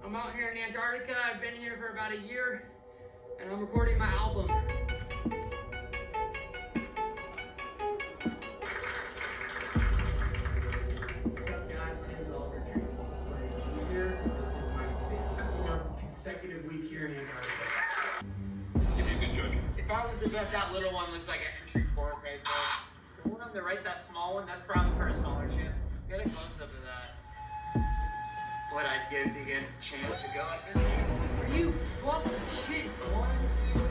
I'm out here in Antarctica. I've been here for about a year, and I'm recording my album. What's up, guys? My name is Oliver. Here, this is my 64th consecutive week here in Antarctica. Give me a good judge. If I was to bet that little one looks like an entry pork right there. The one on the right, that small one, that's probably for a smaller ship. Get a close up of that. What I'd give to get a chance to go like this. Are you fucking shit? 1, 2, 3,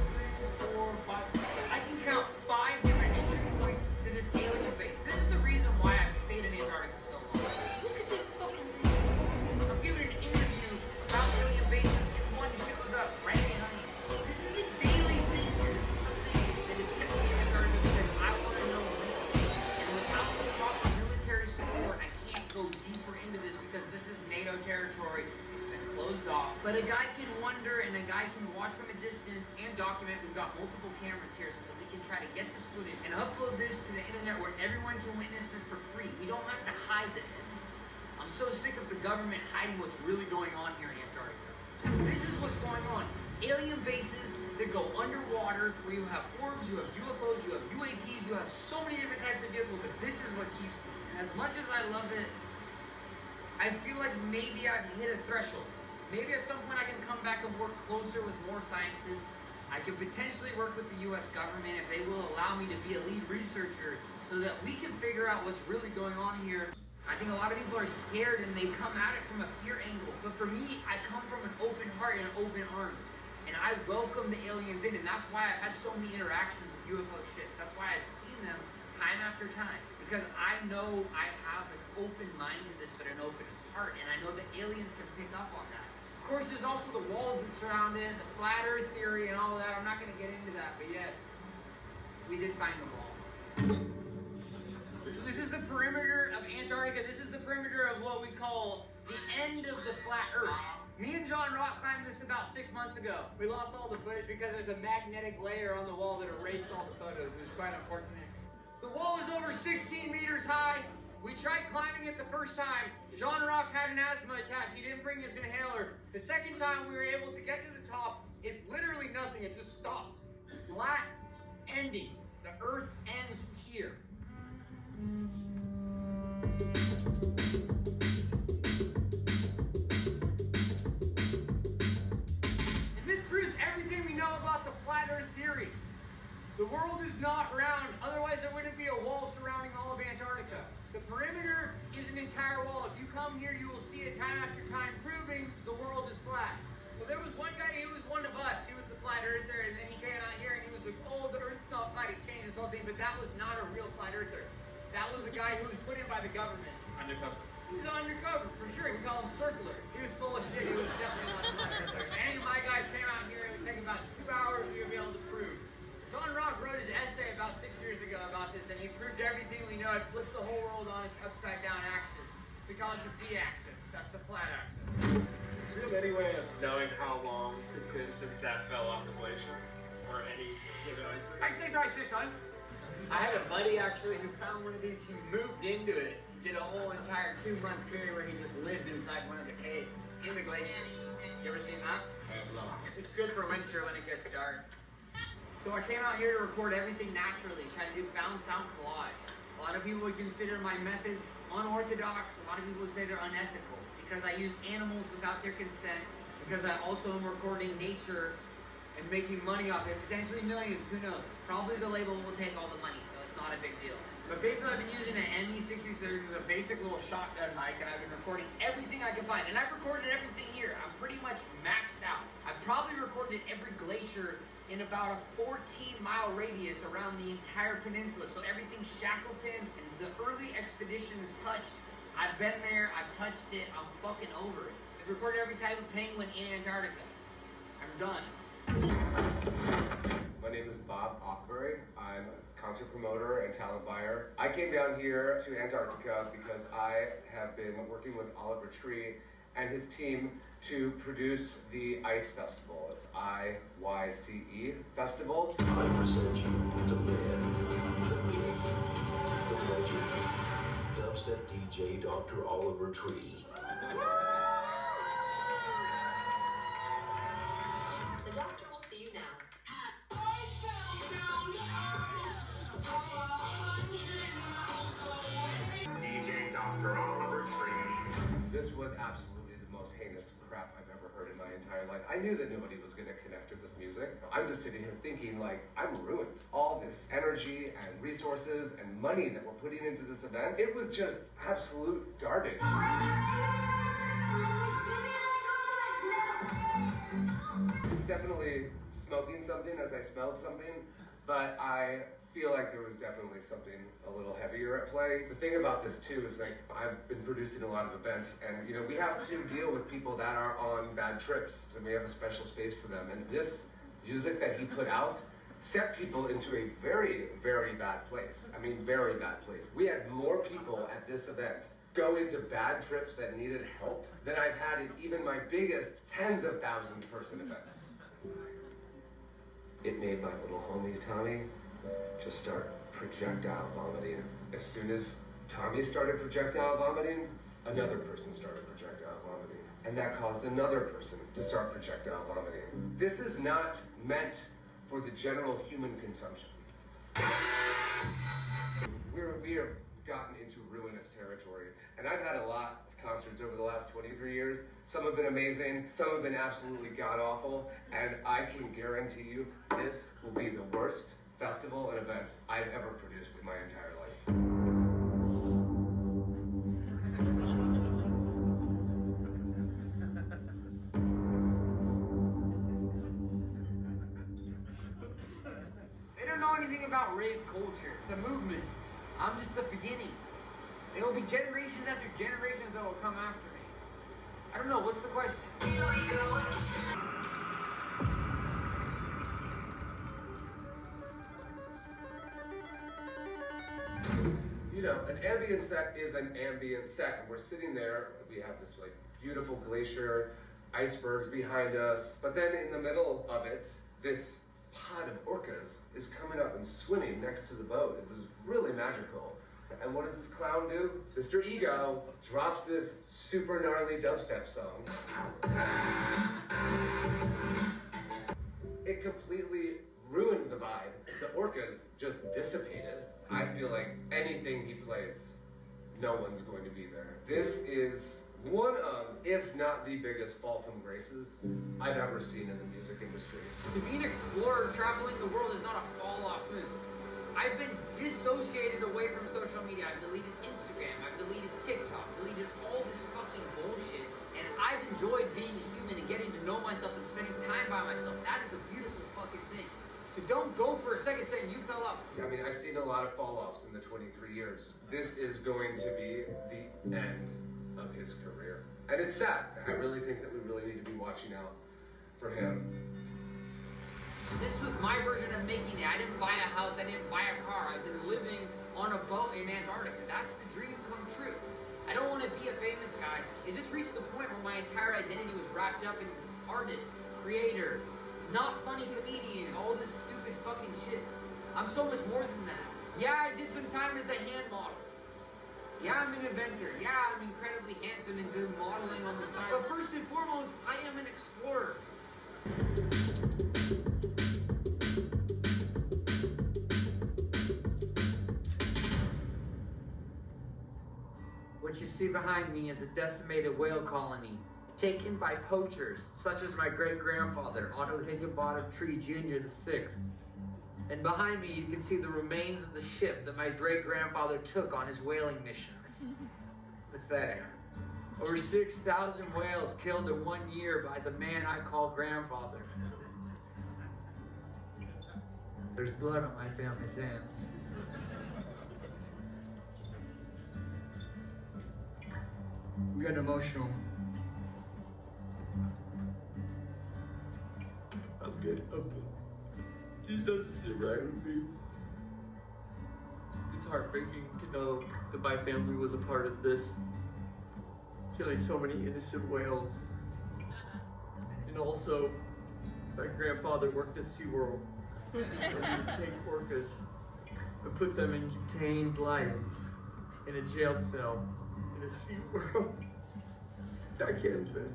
4, 5. I can count 5 different entry points to this alien base. This is the reason why I've stayed in Antarctica so long. Look at this fucking thing. I'm giving an interview about alien bases and one shows up right behind me. This is a daily thing. This is something that is kept me in Antarctica because I want to know more. And without the proper military support, I can't go deeper into this because this is NATO territory. It's been closed off. But a guy can wonder and a guy can watch from a distance and document. We've got multiple cameras here so that we can try to get this footage and upload this to the internet where everyone can witness this for free. We don't have to hide this anymore. I'm so sick of the government hiding what's really going on here in Antarctica. This is what's going on. Alien bases that go underwater where you have orbs, you have UFOs, you have UAPs, you have so many different types of vehicles, but this is what keeps me. And as much as I love it, I feel like maybe I've hit a threshold. Maybe at some point I can come back and work closer with more scientists. I could potentially work with the US government if they will allow me to be a lead researcher so that we can figure out what's really going on here. I think a lot of people are scared and they come at it from a fear angle. But for me, I come from an open heart and open arms. And I welcome the aliens in, and that's why I've had so many interactions with UFO ships. That's why I've seen them time after time. Because I know I have an open mind to this, but an open heart. And I know the aliens can pick up on that. Of course, there's also the walls that surround it, the flat earth theory and all that. I'm not going to get into that, but yes, we did find the wall. This is the perimeter of Antarctica. This is the perimeter of what we call the end of the flat earth. Me and John Rock climbed this about 6 months ago. We lost all the footage because there's a magnetic layer on the wall that erased all the photos. It was quite unfortunate. The wall is over 16 meters high. We tried climbing it the first time. John Rock had an asthma attack. He didn't bring his inhaler. The second time we were able to get to the top, it's literally nothing. It just stops. Flat ending. The earth ends here. And this proves everything we know about the flat earth theory. The world is not round, otherwise there wouldn't be a wall surrounding all of Antarctica. The perimeter is an entire wall. If you come here, you will see it time after time proving the world is flat. Well, there was one guy, he was one of us. He was the flat earther, and then he came out here and he was like, oh, the earth's not flat. He changed this whole thing, but that was not a real flat earther. That was a guy who was put in by the government. Undercover. He was undercover, for sure. We call him circlers. He was full of shit. He was definitely not a flat earther. If any of my guys came out here, it would take about 2 hours we would be able to prove. John Rock wrote his essay about 6 years ago about this, and he proved everything we know. It flipped the whole world on its upside down axis. We call it the Z-axis. That's the flat axis. Do you have any way of knowing how long it's been since that fell off the glacier? Or any given ice cream? I'd say probably 6 months. I had a buddy actually who found one of these. He moved into it, did a whole entire 2-month period where he just lived inside one of the caves in the glacier. You ever seen that? I have not. It's good for winter when it gets dark. So I came out here to record everything naturally, try to do found sound collage. A lot of people would consider my methods unorthodox. A lot of people would say they're unethical because I use animals without their consent, because I also am recording nature and making money off it, potentially millions, who knows. Probably the label will take all the money, so it's not a big deal. But basically I've been using an ME66 as a basic little shotgun mic, and I've been recording everything I can find. And I've recorded everything here. I'm pretty much maxed out. I've probably recorded every glacier in about a 14-mile radius around the entire peninsula. So everything Shackleton and the early expeditions touched, I've been there, I've touched it, I'm fucking over it. I've recorded every type of penguin in Antarctica. I'm done. My name is Bob Offbury. I'm a concert promoter and talent buyer. I came down here to Antarctica because I have been working with Oliver Tree and his team to produce the ICE Festival. It's IYCE Festival. I present you the man, the myth, the legend, dubstep DJ Dr. Oliver Tree. This was absolutely the most heinous crap I've ever heard in my entire life. I knew that nobody was going to connect to this music. I'm just sitting here thinking, like, I'm ruined. All this energy and resources and money that we're putting into this event, it was just absolute garbage. Definitely smoking something as I smelled something, but I feel like there was definitely something a little heavier at play. The thing about this too is, like, I've been producing a lot of events, and you know, we have to deal with people that are on bad trips, and we have a special space for them. And this music that he put out set people into a very, very bad place. I mean, very bad place. We had more people at this event go into bad trips that needed help than I've had in even my biggest tens of thousands person events. It made my little homie Tommy just start projectile vomiting. As soon as Tommy started projectile vomiting, another person started projectile vomiting. And that caused another person to start projectile vomiting. This is not meant for the general human consumption. We have gotten into ruinous territory. And I've had a lot of concerts over the last 23 years. Some have been amazing, some have been absolutely god-awful, and I can guarantee you this will be the worst festival and event I've ever produced in my entire life. They don't know anything about rave culture. It's a movement. I'm just the beginning. There will be generations after generations that will come after me. I don't know, what's the question? You know, an ambient set is an ambient set, and we're sitting there, we have this like beautiful glacier, icebergs behind us, but then in the middle of it, this pod of orcas is coming up and swimming next to the boat. It was really magical. And what does this clown do? Mr. Ego drops this super gnarly dubstep song. It completely ruined the vibe. The orcas just dissipated. I feel like anything he plays, no one's going to be there. This is one of, if not the biggest fall from graces I've ever seen in the music industry. To be an explorer traveling the world is not a fall-off move. I've been dissociated away from social media. I've deleted Instagram, I've deleted TikTok, deleted all this fucking bullshit, and I've enjoyed being human and getting to know myself and spending time by myself. That is a beautiful fucking thing. So don't go for a second saying you fell off. I mean, I've seen a lot of fall-offs in the 23 years. This is going to be the end of his career. And it's sad. I really think that we really need to be watching out for him. This was my version of making it. I didn't buy a house, I didn't buy a car. I've been living on a boat in Antarctica. That's the dream come true. I don't want to be a famous guy. It just reached the point where my entire identity was wrapped up in artist, creator, not funny comedian, all this stupid fucking shit. I'm so much more than that. Yeah, I did some time as a hand model. Yeah, I'm an inventor. Yeah, I'm incredibly handsome and do modeling on the side. But first and foremost, I am an explorer. What you see behind me is a decimated whale colony, taken by poachers, such as my great-grandfather, Otto Higginbottom Tree Jr. VI. And behind me, you can see the remains of the ship that my great-grandfather took on his whaling mission, the Fair. Over 6,000 whales killed in 1 year by the man I call grandfather. There's blood on my family's hands. I'm getting emotional. I'm good. This doesn't sit right with me. It's heartbreaking to know that my family was a part of this. Killing so many innocent whales. And also, my grandfather worked at SeaWorld. Where he would take orcas and put them in contained life in a jail cell in a SeaWorld. I can't say.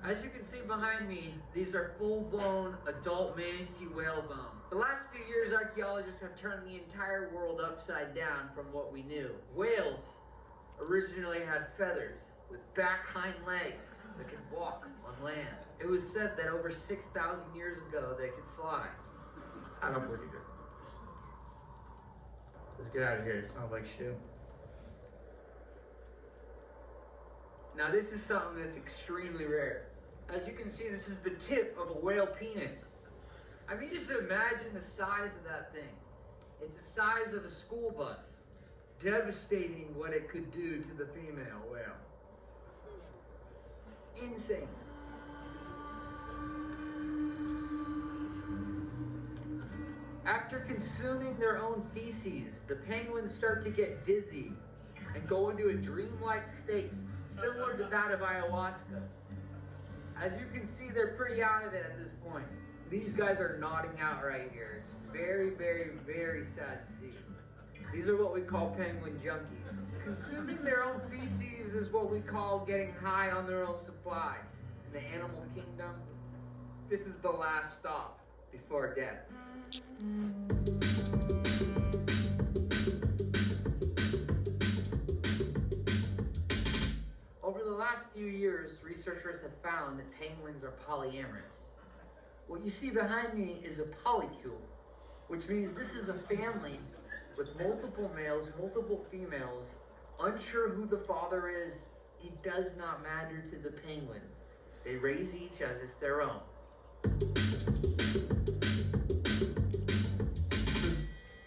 As you can see behind me, these are full-blown adult manatee whale bones. The last few years, archaeologists have turned the entire world upside down from what we knew. Whales originally had feathers with back hind legs that could walk on land. It was said that over 6,000 years ago they could fly. I don't believe it. Let's get out of here. It sounds like shit. Now this is something that's extremely rare. As you can see, this is the tip of a whale penis. I mean, just imagine the size of that thing. It's the size of a school bus. Devastating what it could do to the female whale. Insane. After consuming their own feces, the penguins start to get dizzy and go into a dreamlike state, similar to that of ayahuasca. As you can see, they're pretty out of it at this point. These guys are nodding out right here. It's very, very, very sad to see. These are what we call penguin junkies. Consuming their own feces is what we call getting high on their own supply. In the animal kingdom, this is the last stop before death. Over the last few years, researchers have found that penguins are polyamorous. What you see behind me is a polycule, which means this is a family with multiple males, multiple females, unsure who the father is. It does not matter to the penguins. They raise each as it's their own.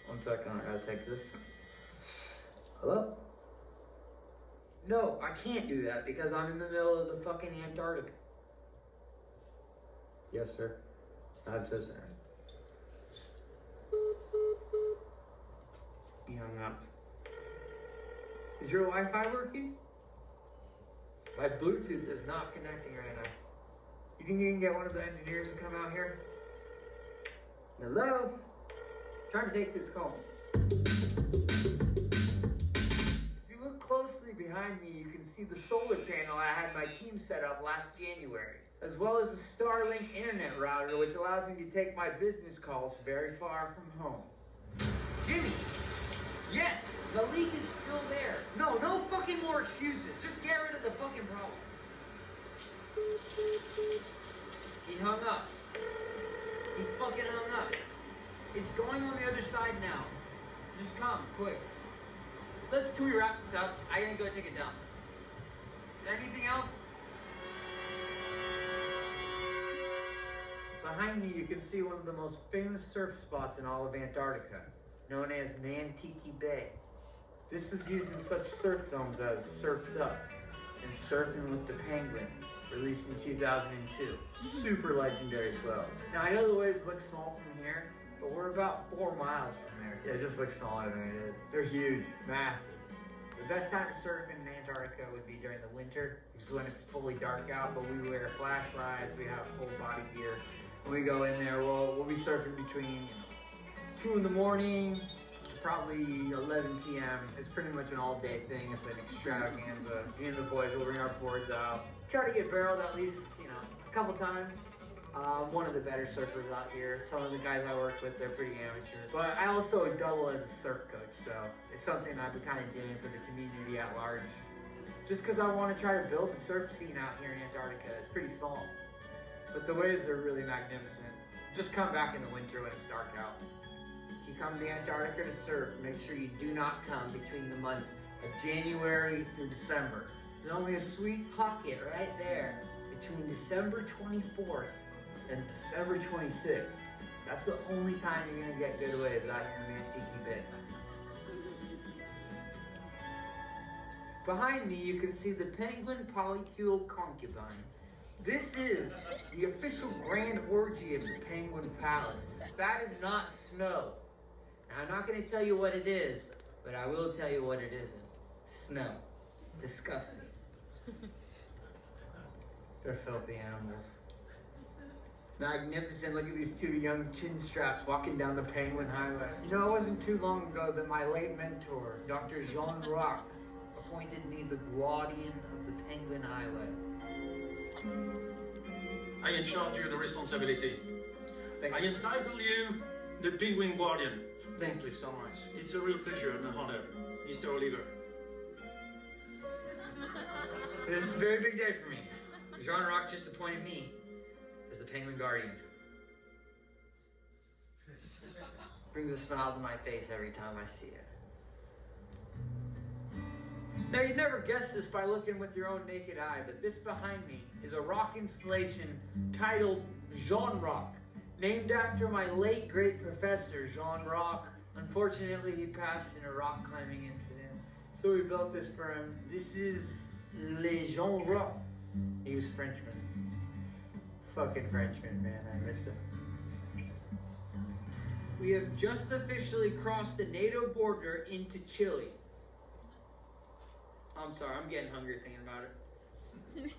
One second, I gotta take this. Hello? No, I can't do that because I'm in the middle of the fucking Antarctica. Yes, sir. I'm so sorry. He hung up. Is your Wi-Fi working? My Bluetooth is not connecting right now. You think you can get one of the engineers to come out here? Hello? Trying to take this call. If you look closely behind me, you can see the solar panel I had my team set up last January, as well as a Starlink internet router, which allows me to take my business calls very far from home. Jimmy! Yes, the leak is still there. No fucking more excuses. Just get rid of the fucking problem. He hung up. He fucking hung up. It's going on the other side now. Just come, quick. Can we wrap this up? I gotta go take a dump. Is there anything else? Behind me, you can see one of the most famous surf spots in all of Antarctica, known as Nantiki Bay. This was used in such surf films as Surf's Up and Surfing with the Penguins, released in 2002. Super legendary swells. Now, I know the waves look small from here, but we're about 4 miles from there. Yeah, it just looks smaller than it is. They're huge, massive. The best time to surf in Antarctica would be during the winter, which is when it's fully dark out, but we wear flashlights, we have full body gear. When we go in there, we'll be surfing between 2 in the morning, probably 11 p.m. It's pretty much an all-day thing. It's an extravaganza. Me and the boys will bring our boards out. Try to get barreled at least, a couple times. One of the better surfers out here. Some of the guys I work with, they're pretty amateur. But I also double as a surf coach, so it's something I've been kind of doing for the community at large. Just because I want to try to build the surf scene out here in Antarctica. It's pretty small, but the waves are really magnificent. Just come back in the winter when it's dark out. If you come to Antarctica to surf, make sure you do not come between the months of January through December. There's only a sweet pocket right there between December 24th and December 26th. That's the only time you're gonna get good waves out here in Nantiki Bay. Behind me, you can see the penguin polycule concubine. This is the official grand orgy of the Penguin Palace. That is not snow. Now, I'm not going to tell you what it is, but I will tell you what it isn't. Snow. Disgusting. They're filthy animals. Magnificent. Look at these 2 young chin straps walking down the Penguin Highway. It wasn't too long ago that my late mentor, Dr. Jean Rock, appointed me the guardian of the Penguin Highway. I in charge you the responsibility. Thank I you. entitle you the Penguin Guardian. Thank you so much. It's a real pleasure and an honor, Mr. Oliver. This is a very big day for me. Jean-Roch just appointed me as the Penguin Guardian. Brings a smile to my face every time I see it. Now, you'd never guess this by looking with your own naked eye, but this behind me is a rock installation titled Jean-Roch, named after my late great professor, Jean-Roch. Unfortunately, he passed in a rock climbing incident, so we built this for him. This is Le Jean-Roch. He was Frenchman. Fucking Frenchman, man, I miss him. We have just officially crossed the NATO border into Chile. I'm sorry, I'm getting hungry thinking about it.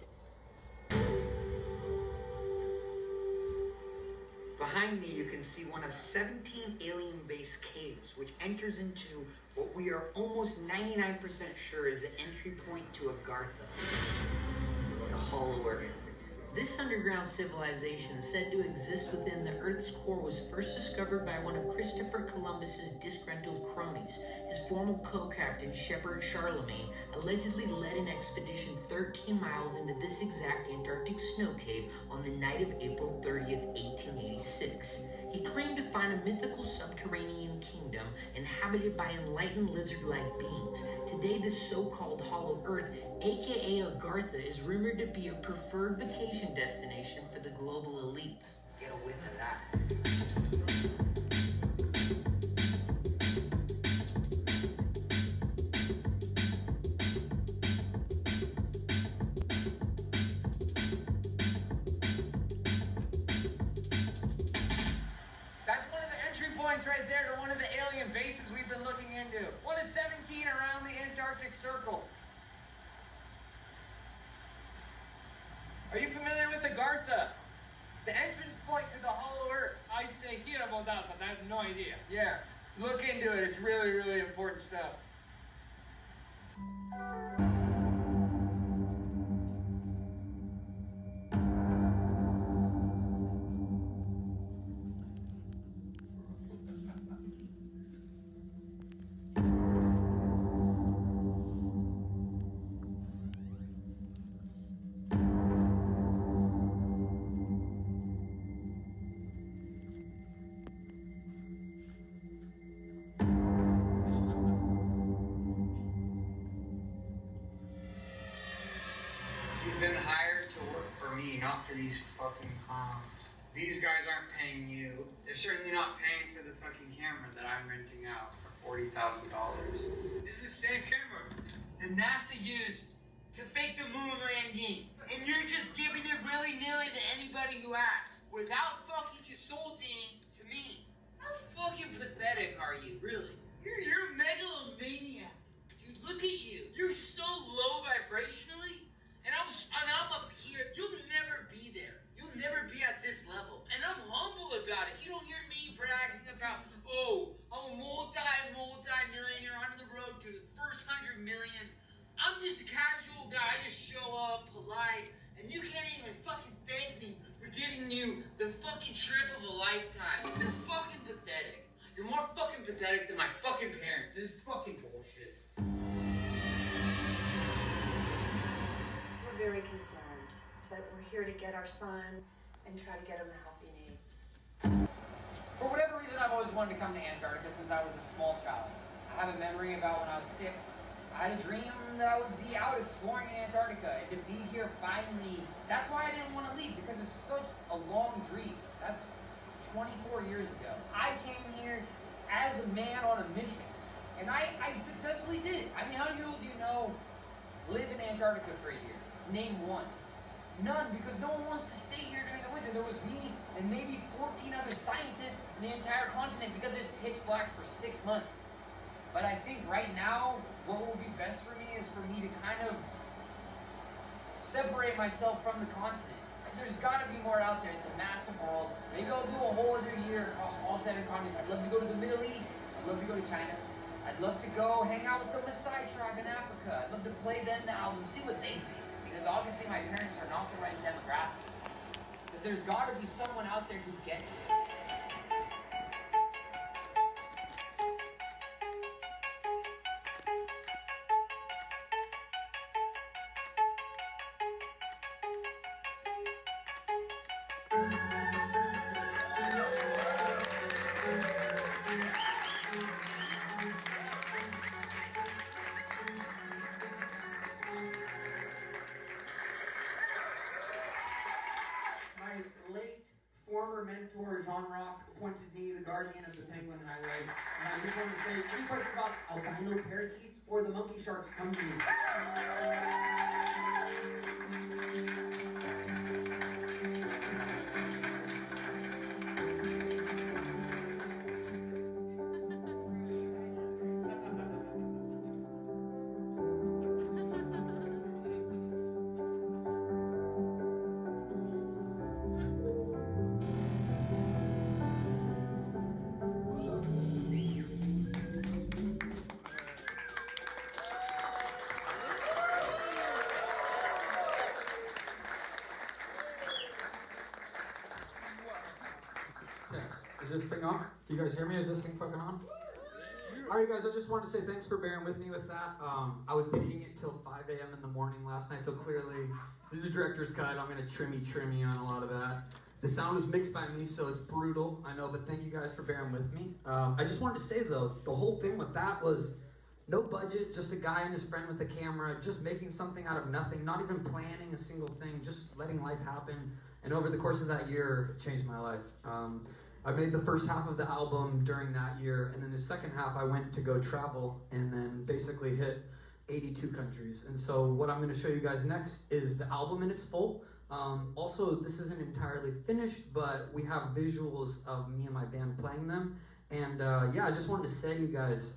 Behind me, you can see one of 17 alien base caves, which enters into what we are almost 99% sure is the entry point to Agartha, the Hollow Earth. This underground civilization, said to exist within the Earth's core, was first discovered by one of Christopher Columbus's disgruntled cronies. His former co-captain, Shepard Charlemagne, allegedly led an expedition 13 miles into this exact Antarctic snow cave on the night of April 30th, 1886. He claimed to find a mythical subterranean kingdom inhabited by enlightened lizard-like beings. Today, this so-called Hollow Earth, aka Agartha, is rumored to be a preferred vacation destination for the global elites. Get a whiff of that. Right there to one of the alien bases we've been looking into. One is 17 around the Antarctic Circle. Are you familiar with Agartha? The entrance point to the Hollow Earth. I say hear about that, but I have no idea. Yeah, look into it. It's really, really important stuff. You've been hired to work for me, not for these fucking clowns. These guys aren't paying you. They're certainly not paying for the fucking camera that I'm renting out for $40,000. This is the same camera that NASA used to fake the moon landing. And you're just giving it willy-nilly to anybody who asks, without fucking consulting to me. How fucking pathetic are you, really? You're a megalomaniac. Dude, look at you. You're so low vibrationally. And I'm up here. You'll never be there. You'll never be at this level. And I'm humble about it. You don't hear me bragging about, oh, I'm a multi-millionaire on the road to the first 100 million. I'm just a casual guy. I just show up, polite, and you can't even fucking thank me for giving you the fucking trip of a lifetime. You're fucking pathetic. You're more fucking pathetic than my fucking parents. This is fucking bullshit. We're very concerned, but we're here to get our son and try to get him the help he needs. For whatever reason, I've always wanted to come to Antarctica since I was a small child. I have a memory about when I was 6. I had a dream that I would be out exploring in Antarctica, and to be here finally, that's why I didn't want to leave, because it's such a long dream. That's 24 years ago. I came here as a man on a mission, and I successfully did it. I mean, how many people do you know live in Antarctica for a year? Name one. None, because no one wants to stay here during the winter. There was me and maybe 14 other scientists in the entire continent because it's pitch black for 6 months. But I think right now, what will be best for me is for me to kind of separate myself from the continent. There's got to be more out there. It's a massive world. Maybe I'll do a whole other year across all 7 continents. I'd love to go to the Middle East. I'd love to go to China. I'd love to go hang out with the Maasai tribe in Africa. I'd love to play them the album, see what they think. Because obviously my parents are not the right demographic. But there's got to be someone out there who gets it. My late former mentor, Jean Rock, appointed me the guardian of the Penguin Highway. And I just want to say, any questions about albino parakeets or the monkey sharks, come to me. Is this thing on? Can you guys hear me? Is this thing fucking on? Alright guys, I just wanted to say thanks for bearing with me with that. I was editing it till 5 a.m. in the morning last night, so clearly this is a director's cut. I'm gonna trimmy on a lot of that. The sound was mixed by me, so it's brutal, I know, but thank you guys for bearing with me. I just wanted to say though, the whole thing with that was no budget, just a guy and his friend with a camera, just making something out of nothing, not even planning a single thing, just letting life happen. And over the course of that year, it changed my life. I made the first half of the album during that year, and then the second half I went to go travel and then basically hit 82 countries. And so what I'm gonna show you guys next is the album in its full. Also, this isn't entirely finished, but we have visuals of me and my band playing them. And yeah, I just wanted to say, you guys,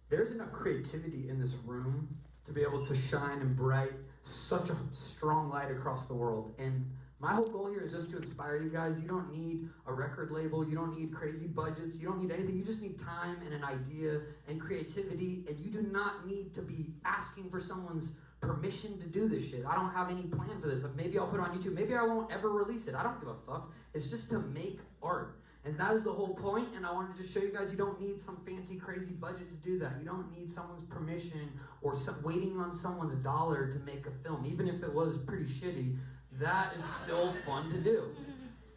there's enough creativity in this room to be able to shine and bright such a strong light across the world. And my whole goal here is just to inspire you guys. You don't need a record label, you don't need crazy budgets, you don't need anything. You just need time and an idea and creativity, and you do not need to be asking for someone's permission to do this shit. I don't have any plan for this. Maybe I'll put it on YouTube, maybe I won't ever release it. I don't give a fuck. It's just to make art. And that is the whole point, and I wanted to just show you guys you don't need some fancy, crazy budget to do that. You don't need someone's permission or waiting on someone's dollar to make a film. Even if it was pretty shitty, that is still fun to do.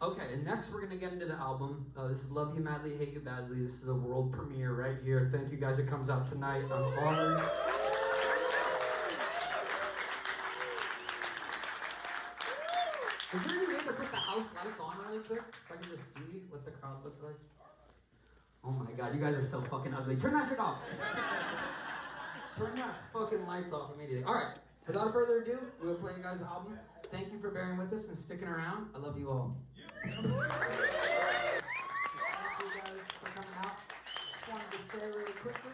Okay, and next we're gonna get into the album. This is Love You Madly, Hate You Badly. This is a world premiere right here. Thank you guys, it comes out tonight. I'm honored. Is there any way to put the house lights on really quick so I can just see what the crowd looks like? Oh my god, you guys are so fucking ugly. Turn that shit off. Turn that fucking lights off immediately. Alright, without further ado, we'll play you guys the album. Thank you for bearing with us and sticking around. I love you all. Thank you guys for coming out. Just wanted to say really quickly,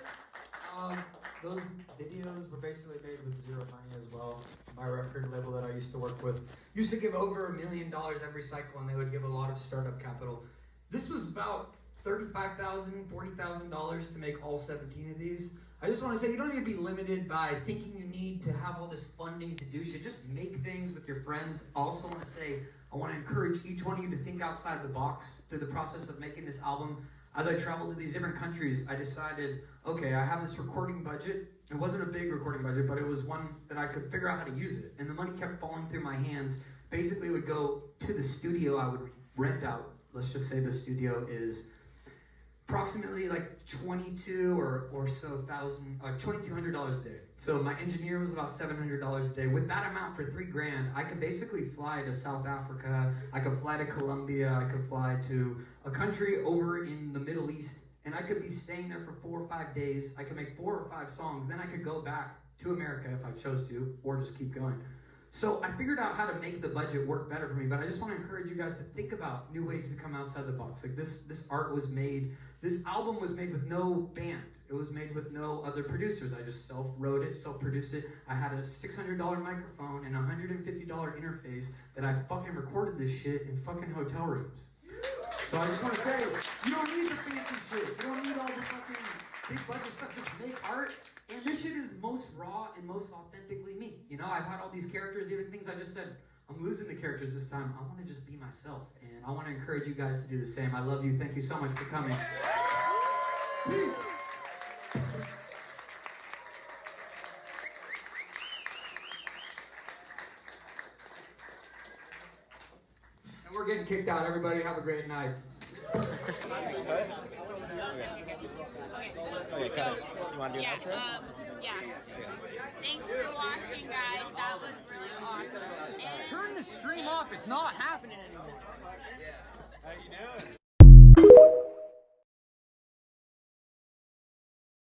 those videos were basically made with zero money as well. My record label that I used to work with used to give over $1 million every cycle, and they would give a lot of startup capital. This was about $35,000, $40,000 to make all 17 of these. I just want to say you don't need to be limited by thinking you need to have all this funding to do shit. Just make things with your friends. I also want to say I want to encourage each one of you to think outside the box through the process of making this album. As I traveled to these different countries, I decided, okay, I have this recording budget. It wasn't a big recording budget, but it was one that I could figure out how to use it. And the money kept falling through my hands. Basically, it would go to the studio I would rent out. Let's just say the studio is approximately like $2,200 a day. So my engineer was about $700 a day. With that amount for $3,000, I could basically fly to South Africa, I could fly to Colombia, I could fly to a country over in the Middle East, and I could be staying there for 4 or 5 days. I could make 4 or 5 songs, then I could go back to America if I chose to, or just keep going. So I figured out how to make the budget work better for me, but I just want to encourage you guys to think about new ways to come outside the box. Like this art was made, this album was made with no band. It was made with no other producers. I just self-wrote it, self-produced it. I had a $600 microphone and a $150 interface that I fucking recorded this shit in fucking hotel rooms. So I just want to say, you don't need the fancy shit. You don't need all the fucking big budget stuff. Just make art. And this shit is most raw and most authentically me. You know, I've had all these characters, even things I just said, I'm losing the characters this time. I want to just be myself. And I want to encourage you guys to do the same. I love you. Thank you so much for coming. Peace. we're getting kicked out. Everybody have a great night. Okay, cut it. You want to do an outro? Yeah. Thanks for watching, guys. That was really awesome. And turn the stream off. It's not happening anymore. How you doing?